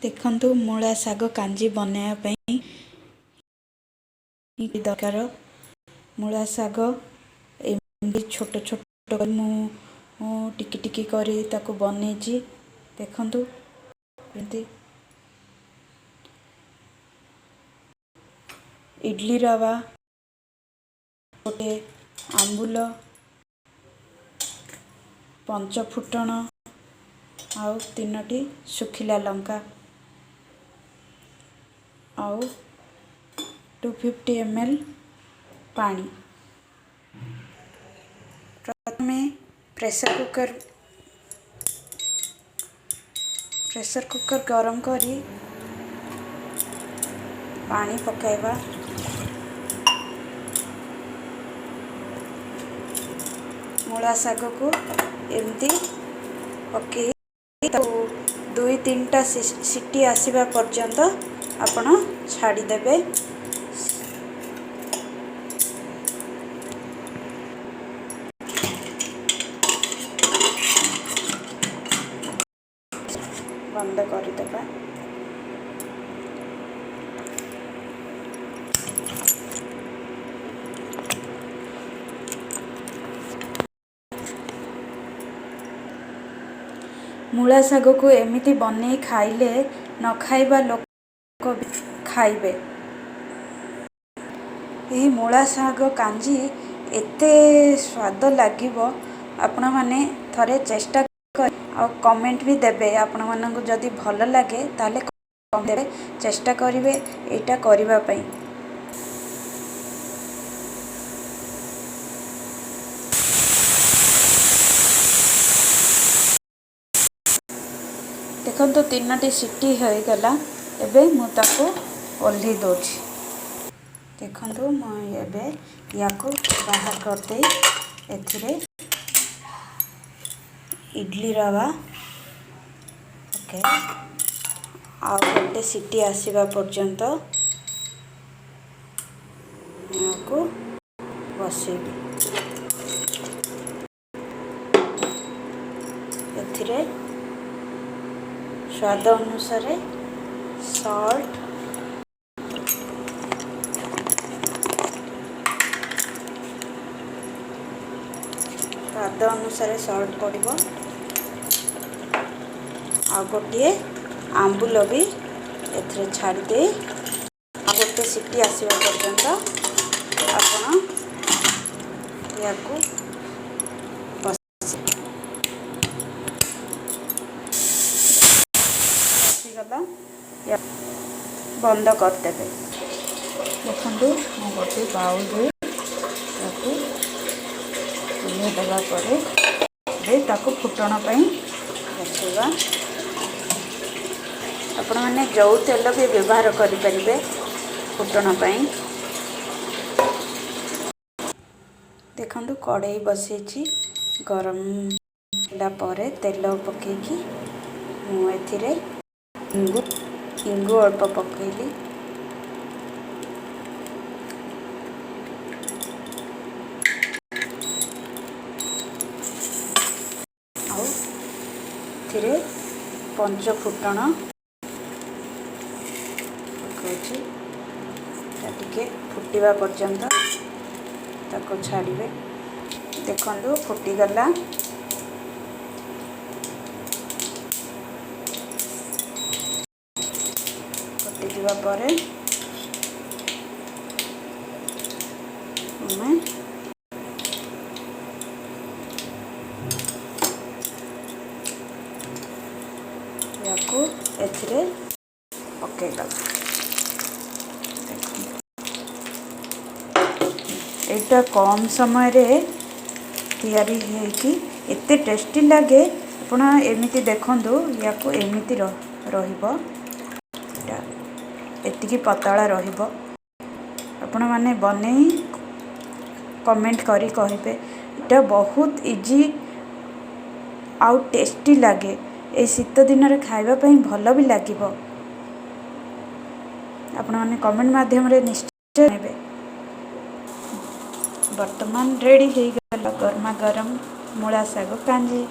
देखंतु मूला साग कांजी बनाया पई दरकार। मूला साग एमती छोट छोट मु टिकी टिकी करी ताको बनेची। देखंतु एमती इडली रवा गोटे आंबुल पंच फुटण आउ 3टी सुखिला लंका आउ 250 ml पानी। प्रथमे प्रेशर कुकर गरम करी पानी पकाइबा। मूला साग को एमती पकई 2-3टा सीटी आसीबा पर्यंत आपण छाड़ी देबे। बंद कर देबा। मूला साग को एमिति बने खाइले न खाइबा लोक भी खाइबे। यही मूला साग कांजी एते स्वाद लागिबो। आपण माने थरे चेष्टा कर आ कमेंट भी देबे। आपण मानन जदि भल लागे ताले कमेंट देबे, चेष्टा करिवे एटा करिबा पई। देखो 3टी सीटी हो गला। एबे मु ताको ओल्ही दोछि। देखो मुझे या बाहर करदे एथिरे इडली रवा ओके आ गोटे सीटी आसीबा पर्यंत को बसेबी। एथिरे स्वाद अनुसार सॉल्ट स्वाद अनुसार सॉल्ट पड़ो आ गोटे आंबुल भी एथिरे छाड़ी दे आ गोटे सीटी आसीबा पर्यंत आपण या बंद करदेवे। देखो मैं गोटे बाउल देवा ताको फुटण बसैबा। आपण मैंने जो तेल भी व्यवहार करें फुटण। देखो कड़ाई बसई गरम होगा तेल पकईकी मुझे हिंगु अल्प पकईली। आउ पंच फुटण पकई टे फुटिबा पर्यंत ताको छाड़िबे। देखो फुटीगला। फुटीजिबा परे मैं याको एथिरे पकेइला। एटा कम समय रे तैयारी है एते टेस्टी लगे। आपण एमिति देखंदु याको एमिति रहिबो। एतिकी पतला रहिबो। आपण माने बनेई कमेंट करी कहिबे एटा बहुत इजी आउ टेस्टी लगे। ए शीत दिन रे खाइबा पई भल भी लागिबो। आपण माने कमेंट माध्यम रे निश्चय नेबे। वर्तमान रेडी हो गला गरमा गरम मूला साग कांजी।